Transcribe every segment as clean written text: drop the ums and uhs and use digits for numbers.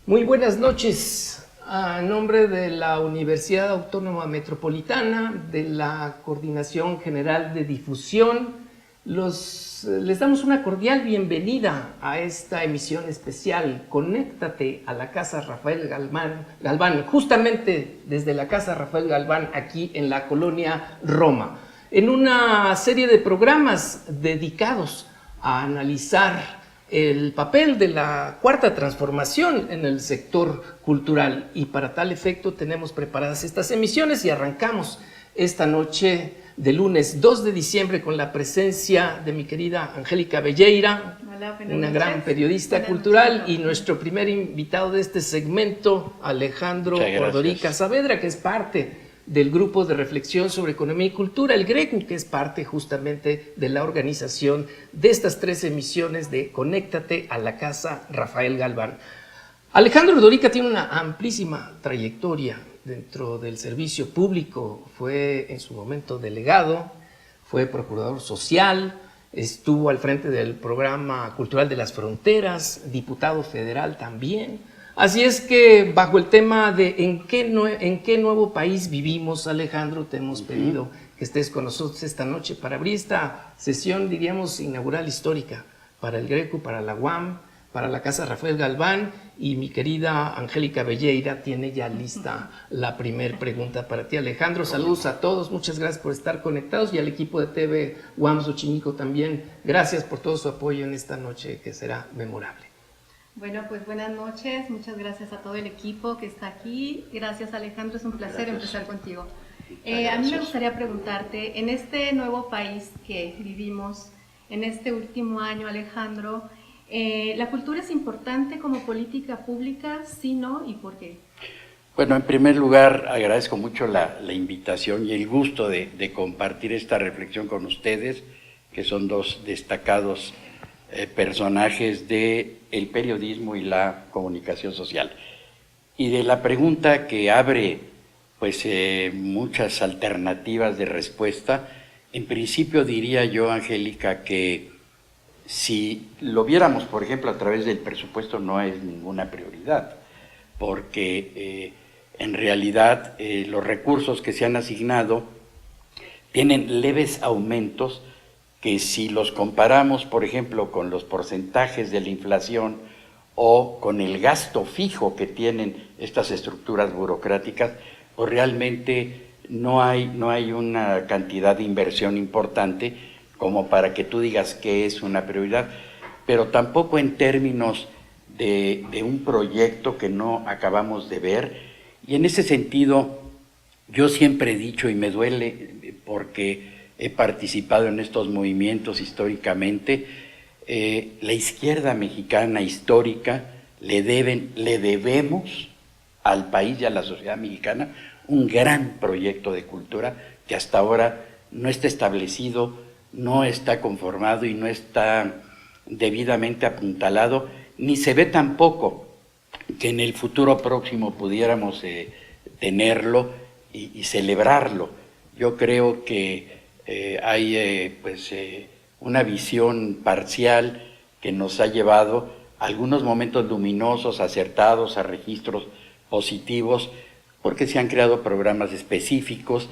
Muy buenas noches. A nombre de la Universidad Autónoma Metropolitana, de la Coordinación General de Difusión, les damos una cordial bienvenida a esta emisión especial. Conéctate a la Casa Rafael Galván, justamente desde la Casa Rafael Galván, aquí en la colonia Roma, en una serie de programas dedicados a analizar el papel de la cuarta transformación en el sector cultural, y para tal efecto tenemos preparadas estas emisiones y arrancamos esta noche de lunes 2 de diciembre con la presencia de mi querida Angélica Belleira. Hola, una gran periodista cultural, y nuestro primer invitado de este segmento, Alejandro Ordorica Saavedra, que es parte del Grupo de Reflexión sobre Economía y Cultura, el GRECU, que es parte justamente de la organización de estas 3 emisiones de Conéctate a la Casa Rafael Galván. Alejandro Ordorica tiene una amplísima trayectoria dentro del servicio público. Fue en su momento delegado, fue procurador social, estuvo al frente del Programa Cultural de las Fronteras, diputado federal también. Así es que, bajo el tema de en qué nuevo país vivimos, Alejandro, te hemos pedido que estés con nosotros esta noche para abrir esta sesión, diríamos, inaugural histórica para el GRECU, para la UAM, para la Casa Rafael Galván, y mi querida Angélica Belleira tiene ya lista la primera pregunta para ti, Alejandro. Saludos a todos, muchas gracias por estar conectados, y al equipo de TV UAM Xochimilco también, gracias por todo su apoyo en esta noche que será memorable. Bueno, pues buenas noches, muchas gracias a todo el equipo que está aquí. Gracias, Alejandro, es un placer empezar contigo. A mí me gustaría preguntarte, en este nuevo país que vivimos, en este último año, Alejandro, ¿la cultura es importante como política pública? ¿Sí, no? ¿Y por qué? Bueno, en primer lugar, agradezco mucho la invitación y el gusto de compartir esta reflexión con ustedes, que son 2 destacados personajes del periodismo y la comunicación social. Y de la pregunta que abre pues muchas alternativas de respuesta, en principio diría yo, Angélica, que si lo viéramos, por ejemplo, a través del presupuesto, no es ninguna prioridad, porque en realidad los recursos que se han asignado tienen leves aumentos que, si los comparamos, por ejemplo, con los porcentajes de la inflación o con el gasto fijo que tienen estas estructuras burocráticas, pues realmente no hay una cantidad de inversión importante como para que tú digas que es una prioridad, pero tampoco en términos de un proyecto que no acabamos de ver. Y en ese sentido, yo siempre he dicho, y me duele porque he participado en estos movimientos históricamente, la izquierda mexicana histórica le debemos al país y a la sociedad mexicana un gran proyecto de cultura que hasta ahora no está establecido, no está conformado y no está debidamente apuntalado, ni se ve tampoco que en el futuro próximo pudiéramos tenerlo y celebrarlo. Yo creo que hay una visión parcial que nos ha llevado a algunos momentos luminosos, acertados, a registros positivos, porque se han creado programas específicos.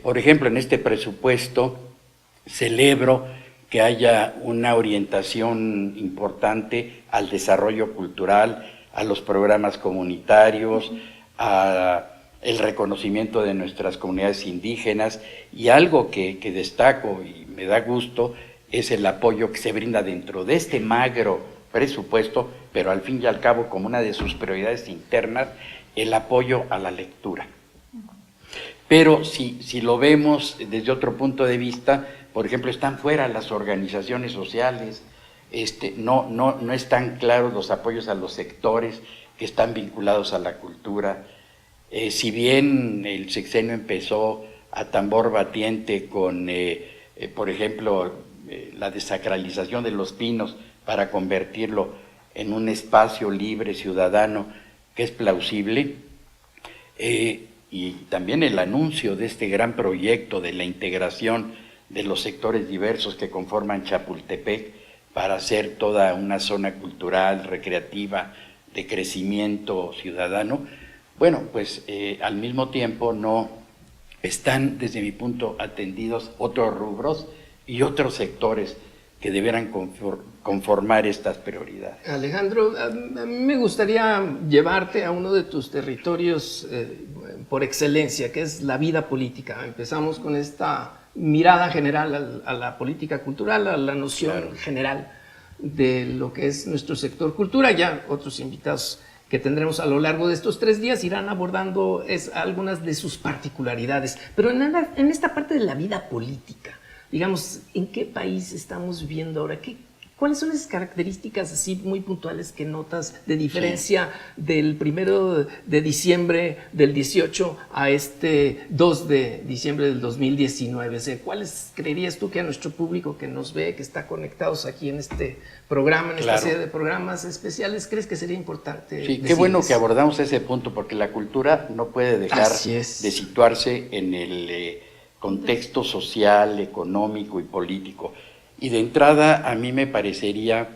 Por ejemplo, en este presupuesto celebro que haya una orientación importante al desarrollo cultural, a los programas comunitarios, a el reconocimiento de nuestras comunidades indígenas, y algo que destaco y me da gusto es el apoyo que se brinda dentro de este magro presupuesto, pero al fin y al cabo como una de sus prioridades internas, el apoyo a la lectura. Pero si lo vemos desde otro punto de vista, por ejemplo, están fuera las organizaciones sociales, no están claros los apoyos a los sectores que están vinculados a la cultura. Si bien el sexenio empezó a tambor batiente con, por ejemplo, la desacralización de Los Pinos para convertirlo en un espacio libre, ciudadano, que es plausible, y también el anuncio de este gran proyecto de la integración de los sectores diversos que conforman Chapultepec para hacer toda una zona cultural, recreativa, de crecimiento ciudadano, bueno, pues al mismo tiempo no están, desde mi punto, atendidos otros rubros y otros sectores que deberán conformar estas prioridades. Alejandro, a mí me gustaría llevarte a uno de tus territorios por excelencia, que es la vida política. Empezamos con esta mirada general a la política cultural, a la noción general de lo que es nuestro sector cultura. Ya otros invitados que tendremos a lo largo de estos 3 días irán abordando algunas de sus particularidades. Pero en esta parte de la vida política, digamos, ¿en qué país estamos viviendo ahora? ¿Cuáles son esas características así muy puntuales que notas de diferencia del 1 de diciembre del 18 a este 2 de diciembre del 2019? O sea, ¿cuáles creerías tú que a nuestro público que nos ve, que está conectados aquí en este programa, en esta serie de programas especiales, crees que sería importante? Sí, decirles? qué bueno que abordamos ese punto, porque la cultura no puede dejar de situarse en el contexto social, económico y político. Y de entrada a mí me parecería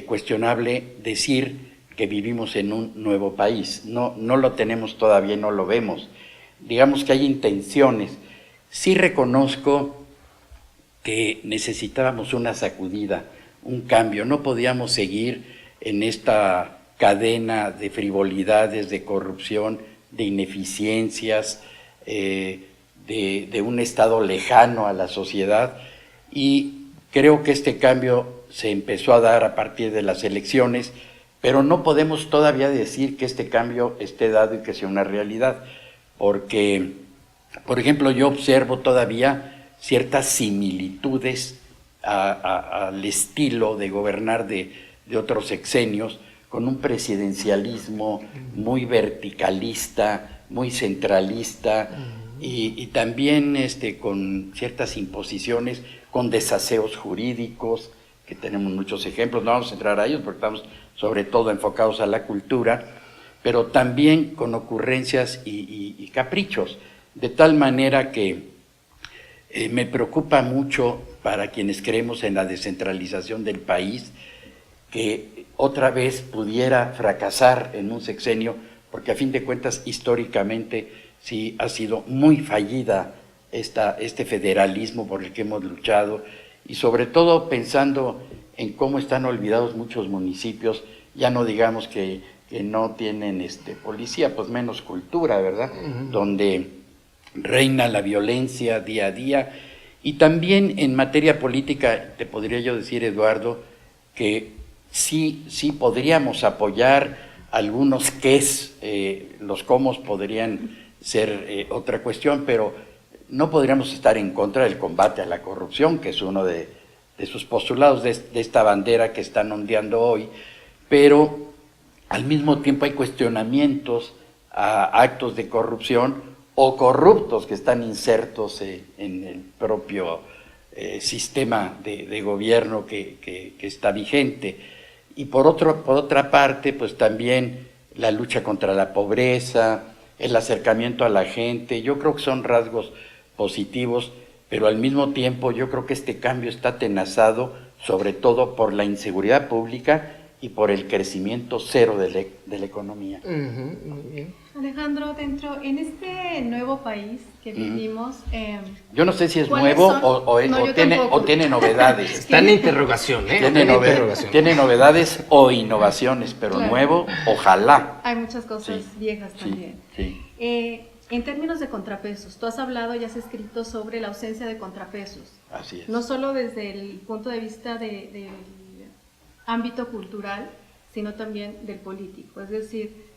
cuestionable decir que vivimos en un nuevo país. No lo tenemos todavía, no lo vemos. Digamos que hay intenciones. Sí reconozco que necesitábamos una sacudida, un cambio. No podíamos seguir en esta cadena de frivolidades, de corrupción, de ineficiencias, de un estado lejano a la sociedad, y creo que este cambio se empezó a dar a partir de las elecciones, pero no podemos todavía decir que este cambio esté dado y que sea una realidad, porque, por ejemplo, yo observo todavía ciertas similitudes al estilo de gobernar de otros sexenios, con un presidencialismo muy verticalista, muy centralista, y también con ciertas imposiciones, con desaseos jurídicos, que tenemos muchos ejemplos, no vamos a entrar a ellos porque estamos sobre todo enfocados a la cultura, pero también con ocurrencias y caprichos, de tal manera que me preocupa mucho para quienes creemos en la descentralización del país, que otra vez pudiera fracasar en un sexenio, porque a fin de cuentas históricamente sí ha sido muy fallida este federalismo por el que hemos luchado, y sobre todo pensando en cómo están olvidados muchos municipios, ya no digamos que no tienen policía, pues menos cultura, ¿verdad? Donde reina la violencia día a día. Y también en materia política, te podría yo decir, Eduardo, que sí podríamos apoyar algunos qués, los cómo podrían ser otra cuestión, pero no podríamos estar en contra del combate a la corrupción, que es uno de sus postulados de esta bandera que están ondeando hoy, pero al mismo tiempo hay cuestionamientos a actos de corrupción o corruptos que están insertos en el propio sistema de gobierno que está vigente. Y por otra parte, pues también la lucha contra la pobreza, el acercamiento a la gente, yo creo que son rasgos positivos, pero al mismo tiempo yo creo que este cambio está atenazado sobre todo por la inseguridad pública y por el crecimiento cero de la economía. Muy bien. Alejandro, en este nuevo país que vivimos... yo no sé si es nuevo o tiene novedades. Está en interrogación, ¿eh? Tiene novedades o innovaciones, pero claro, nuevo, ojalá. Hay muchas cosas viejas también. Sí. En términos de contrapesos, tú has hablado y has escrito sobre la ausencia de contrapesos. Así es. No solo desde el punto de vista del ámbito cultural, sino también del político. Es decir,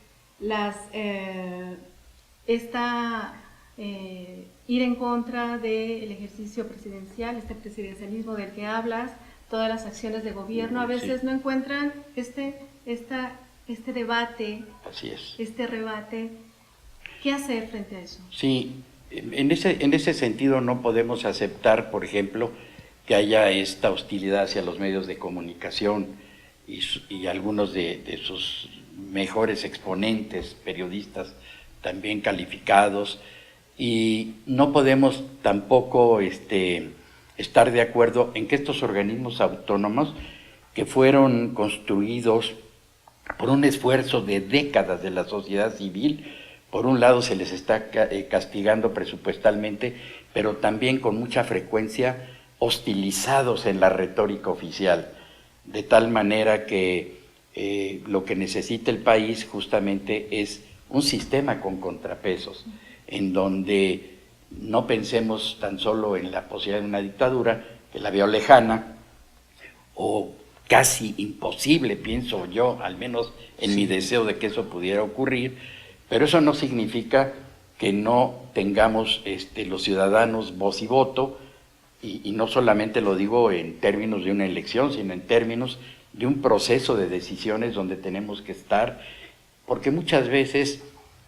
ir en contra del ejercicio presidencial, este presidencialismo del que hablas, todas las acciones de gobierno, a veces no encuentran este debate, así es, este rebate. ¿Qué hacer frente a eso? Sí, en ese sentido no podemos aceptar, por ejemplo, que haya esta hostilidad hacia los medios de comunicación y algunos de sus mejores exponentes, periodistas también calificados, y no podemos tampoco estar de acuerdo en que estos organismos autónomos que fueron construidos por un esfuerzo de décadas de la sociedad civil. Por un lado se les está castigando presupuestalmente, pero también con mucha frecuencia hostilizados en la retórica oficial, de tal manera que lo que necesita el país justamente es un sistema con contrapesos, en donde no pensemos tan solo en la posibilidad de una dictadura, que la veo lejana, o casi imposible, pienso yo, al menos en mi deseo de que eso pudiera ocurrir, pero eso no significa que no tengamos los ciudadanos voz y voto, y no solamente lo digo en términos de una elección, sino en términos de un proceso de decisiones donde tenemos que estar, porque muchas veces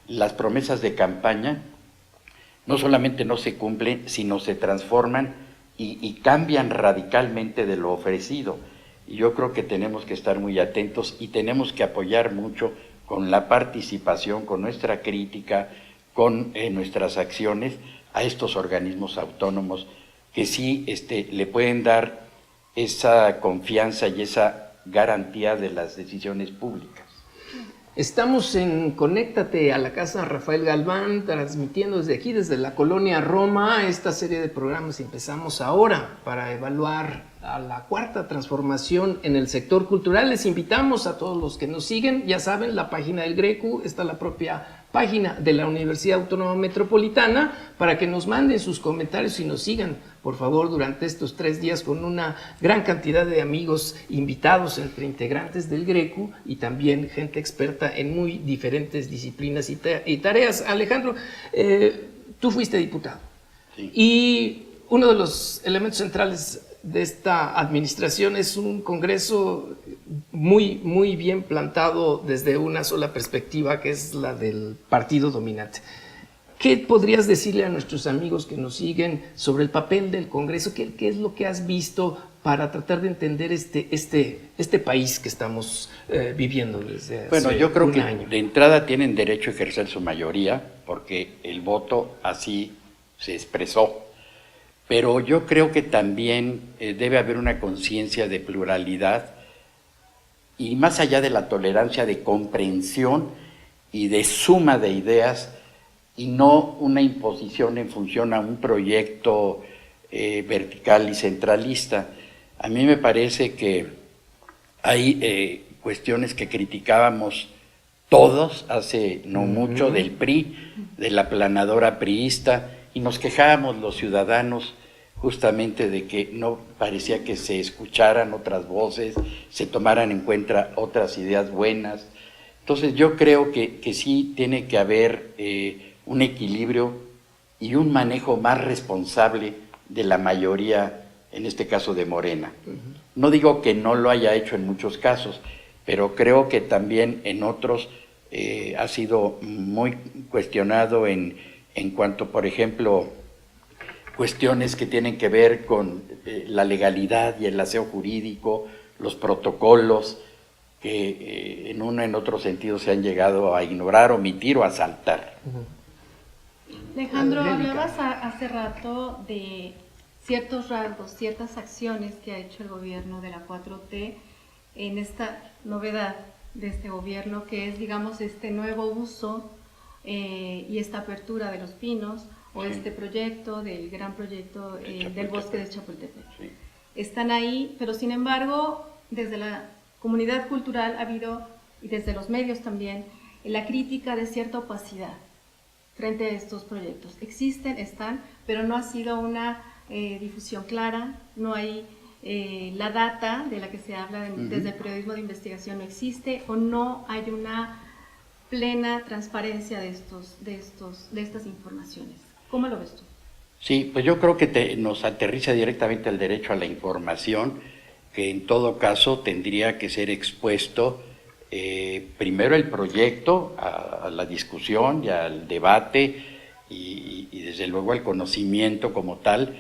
las promesas de campaña no solamente no se cumplen, sino se transforman y cambian radicalmente de lo ofrecido. Y yo creo que tenemos que estar muy atentos y tenemos que apoyar mucho con la participación, con nuestra crítica, con nuestras acciones a estos organismos autónomos que sí le pueden dar esa confianza y esa garantía de las decisiones públicas. Estamos en Conéctate a la Casa Rafael Galván, transmitiendo desde aquí, desde la colonia Roma, esta serie de programas. Empezamos ahora para evaluar a la cuarta transformación en el sector cultural. Les invitamos a todos los que nos siguen, ya saben, la página del GRECU, está la propia página de la Universidad Autónoma Metropolitana, para que nos manden sus comentarios y nos sigan, por favor, durante estos 3 días con una gran cantidad de amigos invitados entre integrantes del GRECU y también gente experta en muy diferentes disciplinas y tareas. Alejandro, tú fuiste diputado, sí, y uno de los elementos centrales de esta administración es un Congreso muy bien plantado desde una sola perspectiva, que es la del partido dominante. ¿Qué podrías decirle a nuestros amigos que nos siguen sobre el papel del Congreso? ¿Qué es lo que has visto para tratar de entender este país que estamos viviendo desde hace yo creo un que año? De entrada tienen derecho a ejercer su mayoría, porque el voto así se expresó. Pero yo creo que también debe haber una conciencia de pluralidad y, más allá de la tolerancia, de comprensión y de suma de ideas, y no una imposición en función a un proyecto vertical y centralista. A mí me parece que hay cuestiones que criticábamos todos hace no mucho del PRI, de la planadora priista, y nos quejábamos los ciudadanos justamente de que no parecía que se escucharan otras voces, se tomaran en cuenta otras ideas buenas. Entonces yo creo que sí tiene que haber un equilibrio y un manejo más responsable de la mayoría, en este caso de Morena. No digo que no lo haya hecho en muchos casos, pero creo que también en otros ha sido muy cuestionado en cuanto, por ejemplo, cuestiones que tienen que ver con la legalidad y el aseo jurídico, los protocolos, que en uno en otro sentido se han llegado a ignorar, omitir o a saltar. Alejandro, hablabas hace rato de ciertos rasgos, ciertas acciones que ha hecho el gobierno de la 4T en esta novedad de este gobierno, que es, digamos, este nuevo uso y esta apertura de Los Pinos, o sí, este proyecto, del gran proyecto del bosque de Chapultepec. Sí. Están ahí, pero sin embargo, desde la comunidad cultural ha habido, y desde los medios también, la crítica de cierta opacidad frente a estos proyectos. Existen, están, pero no ha sido una difusión clara, no hay la data de la que se habla desde el periodismo de investigación no existe, o no hay una plena transparencia de estas informaciones. ¿Cómo lo ves tú? Sí, pues yo creo que nos aterriza directamente el derecho a la información, que en todo caso tendría que ser expuesto primero el proyecto a la discusión y al debate y desde luego al conocimiento como tal,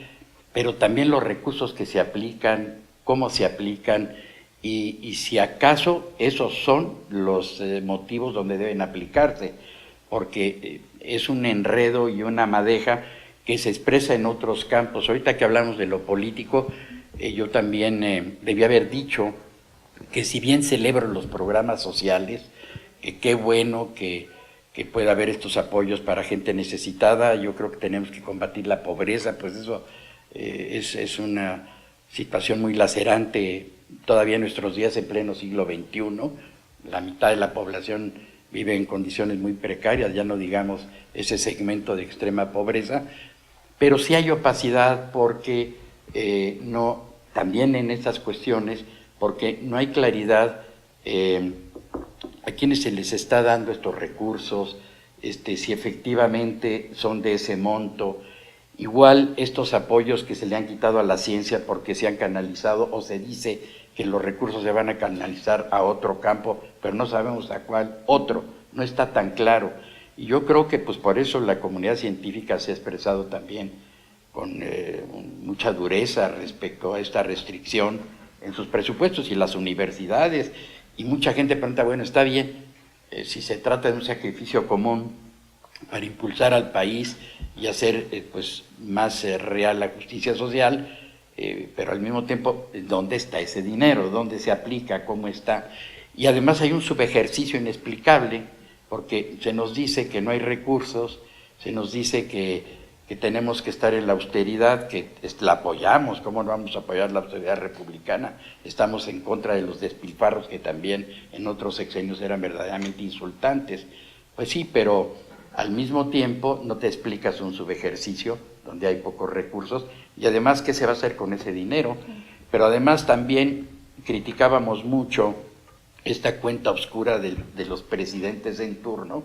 pero también los recursos que se aplican, cómo se aplican y si acaso esos son los motivos donde deben aplicarse, porque es un enredo y una madeja que se expresa en otros campos. Ahorita que hablamos de lo político, yo también debí haber dicho que si bien celebro los programas sociales, que qué bueno que pueda haber estos apoyos para gente necesitada, yo creo que tenemos que combatir la pobreza, pues eso es una situación muy lacerante todavía en nuestros días en pleno siglo XXI. La mitad de la población vive en condiciones muy precarias, ya no digamos ese segmento de extrema pobreza, pero sí hay opacidad porque también en estas cuestiones, porque no hay claridad a quienes se les está dando estos recursos, si efectivamente son de ese monto. Igual estos apoyos que se le han quitado a la ciencia porque se han canalizado o se dice que los recursos se van a canalizar a otro campo, pero no sabemos a cuál otro, no está tan claro. Y yo creo que pues por eso la comunidad científica se ha expresado también con mucha dureza respecto a esta restricción en sus presupuestos, y las universidades, y mucha gente pregunta, bueno, está bien, si se trata de un sacrificio común para impulsar al país y hacer pues más real la justicia social, pero al mismo tiempo, ¿dónde está ese dinero? ¿Dónde se aplica? ¿Cómo está? Y además hay un subejercicio inexplicable, porque se nos dice que no hay recursos, se nos dice que tenemos que estar en la austeridad, que la apoyamos. ¿Cómo no vamos a apoyar la austeridad republicana? Estamos en contra de los despilfarros que también en otros sexenios eran verdaderamente insultantes. Pues sí, pero al mismo tiempo no te explicas un subejercicio donde hay pocos recursos, y además qué se va a hacer con ese dinero. Pero además también criticábamos mucho esta cuenta oscura de los presidentes en turno,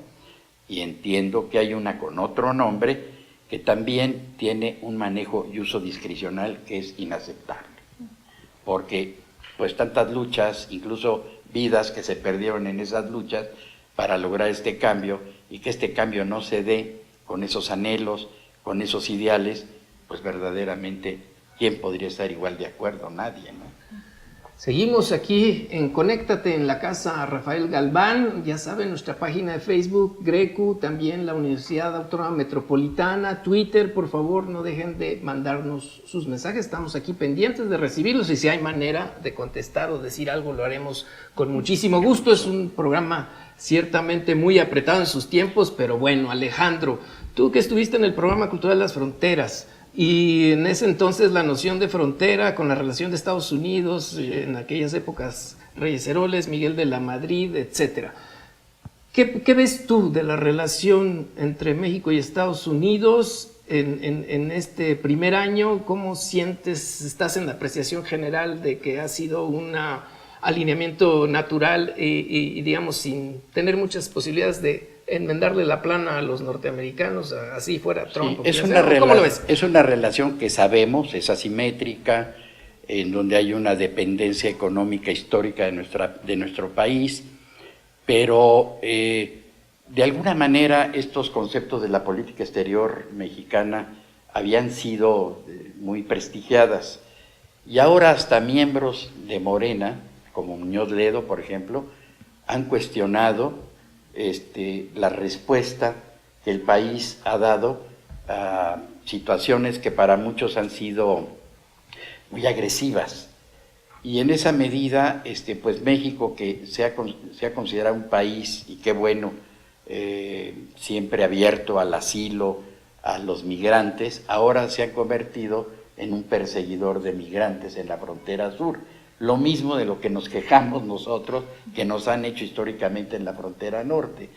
y entiendo que hay una con otro nombre que también tiene un manejo y uso discrecional que es inaceptable, porque pues tantas luchas, incluso vidas que se perdieron en esas luchas para lograr este cambio, y que este cambio no se dé con esos anhelos, con esos ideales, pues verdaderamente, ¿quién podría estar igual de acuerdo? Nadie, ¿no? Seguimos aquí en Conéctate en la Casa Rafael Galván, ya saben, nuestra página de Facebook, Grecu, también la Universidad Autónoma Metropolitana, Twitter, por favor no dejen de mandarnos sus mensajes, estamos aquí pendientes de recibirlos, y si hay manera de contestar o decir algo lo haremos con muchísimo gusto. Es un programa ciertamente muy apretado en sus tiempos, pero bueno, Alejandro, tú que estuviste en el programa Cultural de las Fronteras, y en ese entonces la noción de frontera con la relación de Estados Unidos, en aquellas épocas Reyes Heroles, Miguel de la Madrid, etc. ¿Qué ves tú de la relación entre México y Estados Unidos en este primer año? ¿Cómo sientes, estás en la apreciación general de que ha sido un alineamiento natural y digamos sin tener muchas posibilidades de enmendarle la plana a los norteamericanos, así fuera Trump? Sí, ¿Cómo lo ves? Es una relación que sabemos, es asimétrica, en donde hay una dependencia económica histórica de nuestro país, pero de alguna manera estos conceptos de la política exterior mexicana habían sido muy prestigiadas, y ahora hasta miembros de Morena, como Muñoz Ledo, por ejemplo, han cuestionado la respuesta que el país ha dado a situaciones que para muchos han sido muy agresivas. Y en esa medida, pues México, que se ha considerado un país, y qué bueno, siempre abierto al asilo, a los migrantes, ahora se ha convertido en un perseguidor de migrantes en la frontera sur. Lo mismo de lo que nos quejamos nosotros, que nos han hecho históricamente en la frontera norte.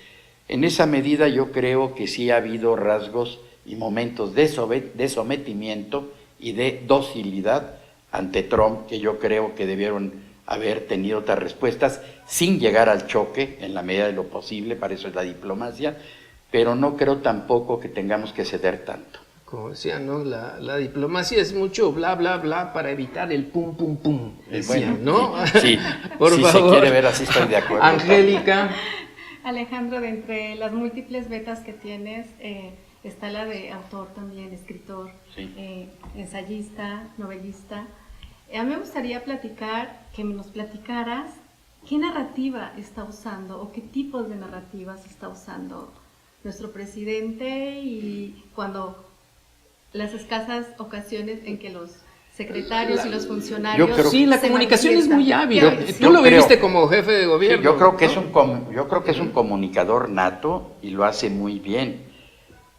En esa medida yo creo que sí ha habido rasgos y momentos de sometimiento y de docilidad ante Trump, que yo creo que debieron haber tenido otras respuestas, sin llegar al choque en la medida de lo posible, para eso es la diplomacia, pero no creo tampoco que tengamos que ceder tanto. Como decía, ¿no? La diplomacia es mucho bla, bla, bla para evitar el pum, pum, pum. Decían, ¿no? Sí, por si favor. se quiere ver así, estoy de acuerdo. Angélica. Alejandro, de entre las múltiples betas que tienes, está la de autor también, escritor, Sí. ensayista, novelista. A mí me gustaría que nos platicaras qué narrativa está usando o qué tipos de narrativas está usando nuestro presidente, y cuando las escasas ocasiones en que los secretarios y los funcionarios. Yo creo sí, la comunicación es muy hábil. Sí. Tú lo viviste como jefe de gobierno. Sí, yo creo que ¿no? yo creo que es un comunicador nato y lo hace muy bien.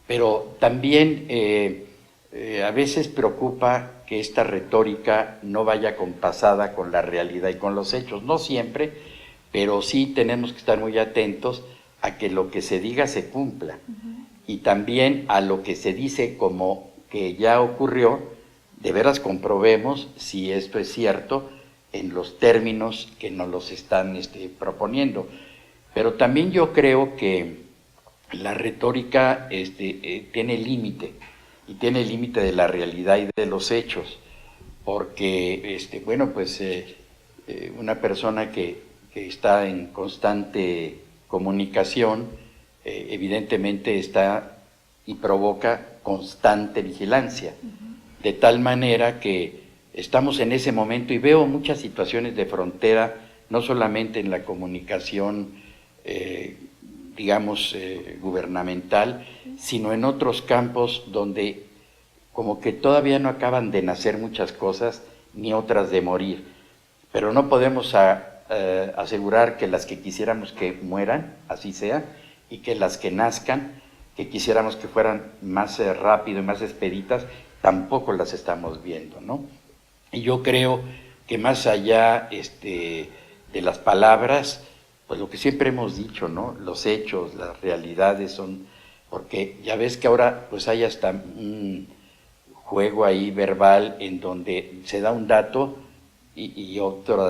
Pero también a veces preocupa que esta retórica no vaya compasada con la realidad y con los hechos. No siempre, pero sí tenemos que estar muy atentos a que lo que se diga se cumpla. Y también a lo que se dice como que ya ocurrió, de veras comprobemos si esto es cierto en los términos que nos los están proponiendo. Pero también yo creo que la retórica tiene límite, y tiene límite de la realidad y de los hechos, porque bueno, pues una persona que está en constante comunicación evidentemente está y provoca constante vigilancia, de tal manera que estamos en ese momento y veo muchas situaciones de frontera, no solamente en la comunicación digamos gubernamental, sino en otros campos donde como que todavía no acaban de nacer muchas cosas ni otras de morir, pero no podemos asegurar que las que quisiéramos que mueran, así sea, y que las que nazcan, que quisiéramos que fueran más rápido y más expeditas, tampoco las estamos viendo, ¿no? Y yo creo que más allá de las palabras, pues lo que siempre hemos dicho, ¿no? Los hechos, las realidades son, porque ya ves que ahora pues hay hasta un juego ahí verbal en donde se da un dato y otro,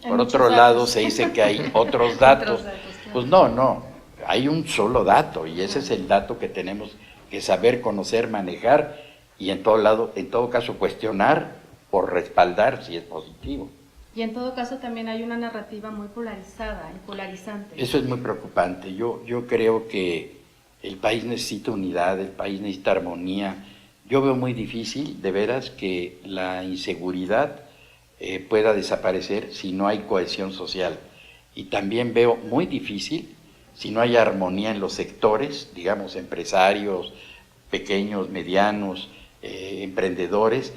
por otro lado se dice que hay otros datos. Claro. Pues no, hay un solo dato y ese es el dato que tenemos que saber, conocer, manejar y en todo caso cuestionar por respaldar si es positivo. Y en todo caso también hay una narrativa muy polarizada y polarizante. Eso es muy preocupante. Yo creo que el país necesita unidad, el país necesita armonía. Yo veo muy difícil, de veras, que la inseguridad pueda desaparecer si no hay cohesión social. Y también veo muy difícil si no hay armonía en los sectores, digamos, empresarios, pequeños, medianos, emprendedores,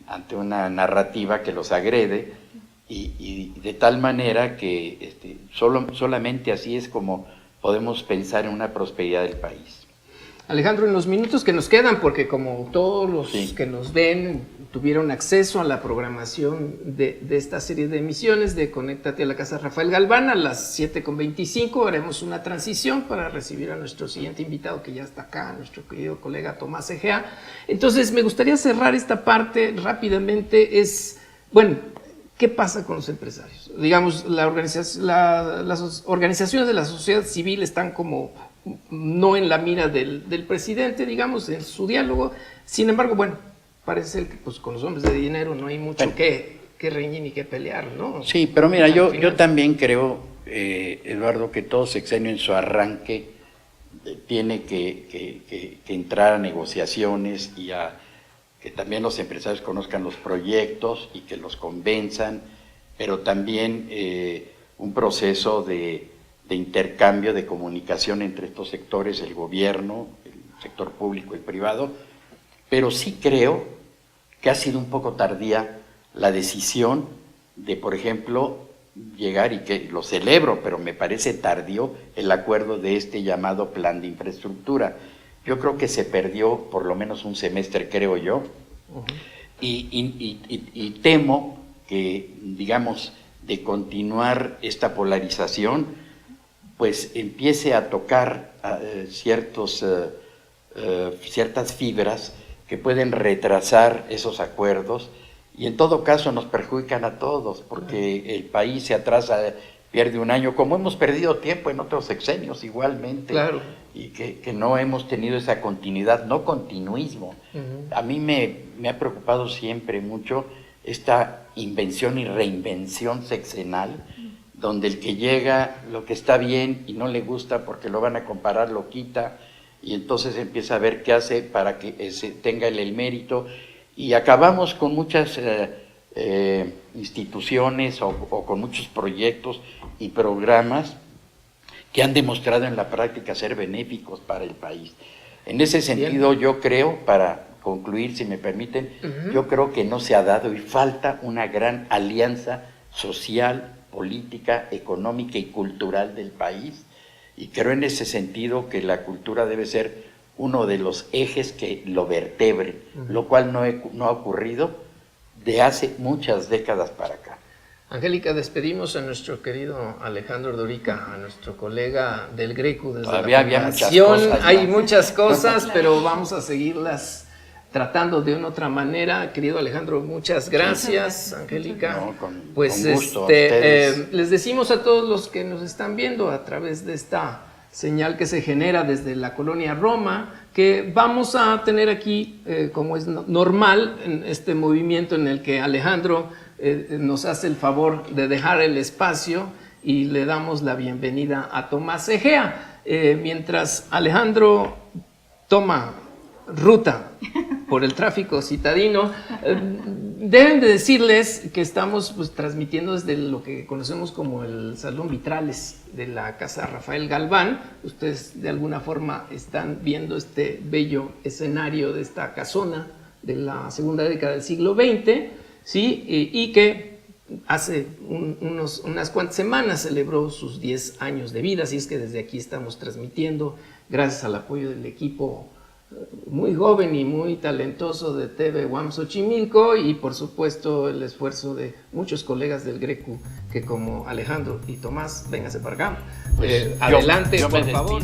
ante una narrativa que los agrede, y de tal manera que solamente así es como podemos pensar en una prosperidad del país. Alejandro, en los minutos que nos quedan, porque como todos los que nos ven tuvieron acceso a la programación de esta serie de emisiones de Conéctate a la Casa Rafael Galván, a las 7:25 haremos una transición para recibir a nuestro siguiente invitado que ya está acá, nuestro querido colega Tomás Egea. Entonces me gustaría cerrar esta parte rápidamente, bueno, ¿qué pasa con los empresarios? Digamos, las organizaciones de la sociedad civil están como no en la mira del presidente, digamos, en su diálogo. Sin embargo, bueno, parece ser que pues, con los hombres de dinero no hay mucho que reñir ni que pelear, ¿no? Sí, pero mira, yo también creo, Eduardo, que todo sexenio en su arranque tiene que entrar a negociaciones y a que también los empresarios conozcan los proyectos y que los convenzan, pero también un proceso de intercambio, de comunicación entre estos sectores, el gobierno, el sector público y privado, pero sí creo que ha sido un poco tardía la decisión de, por ejemplo, llegar, y que lo celebro, pero me parece tardío el acuerdo de este llamado plan de infraestructura. Yo creo que se perdió por lo menos un semestre, creo yo, y temo que, digamos, de continuar esta polarización, pues empiece a tocar ciertas fibras que pueden retrasar esos acuerdos y en todo caso nos perjudican a todos, porque el país se atrasa, pierde un año, como hemos perdido tiempo en otros sexenios igualmente, claro. Y que no hemos tenido esa continuidad, no continuismo. A mí me ha preocupado siempre mucho esta invención y reinvención sexenal, donde el que llega lo que está bien y no le gusta porque lo van a comparar, lo quita, y entonces empieza a ver qué hace para que se tenga el mérito, y acabamos con muchas instituciones o con muchos proyectos y programas que han demostrado en la práctica ser benéficos para el país. En ese sentido, yo creo, para concluir, si me permiten, yo creo que no se ha dado y falta una gran alianza social, política, económica y cultural del país. Y creo en ese sentido que la cultura debe ser uno de los ejes que lo vertebre, lo cual no ha ocurrido de hace muchas décadas para acá. Angélica, despedimos a nuestro querido Alejandro Ordorica, a nuestro colega del Greco desde Todavía la había muchas fundación. cosas, Hay muchas cosas, pero vamos a seguirlas tratando de una otra manera. Querido Alejandro, muchas gracias, Angélica. No, con gusto, les decimos a todos los que nos están viendo a través de esta señal que se genera desde la colonia Roma, que vamos a tener aquí, como es normal, en este movimiento en el que Alejandro nos hace el favor de dejar el espacio y le damos la bienvenida a Tomás Egea. Mientras Alejandro toma ruta por el tráfico citadino, deben de decirles que estamos pues transmitiendo desde lo que conocemos como el Salón Vitrales de la Casa Rafael Galván. Ustedes de alguna forma están viendo este bello escenario de esta casona de la segunda década del siglo XX, ¿sí? Y que hace unas cuantas semanas celebró sus 10 años de vida, así es que desde aquí estamos transmitiendo gracias al apoyo del equipo muy joven y muy talentoso de TV UAM Xochimilco y por supuesto el esfuerzo de muchos colegas del Greco que como Alejandro y Tomás, véngase para acá. Adelante, por favor.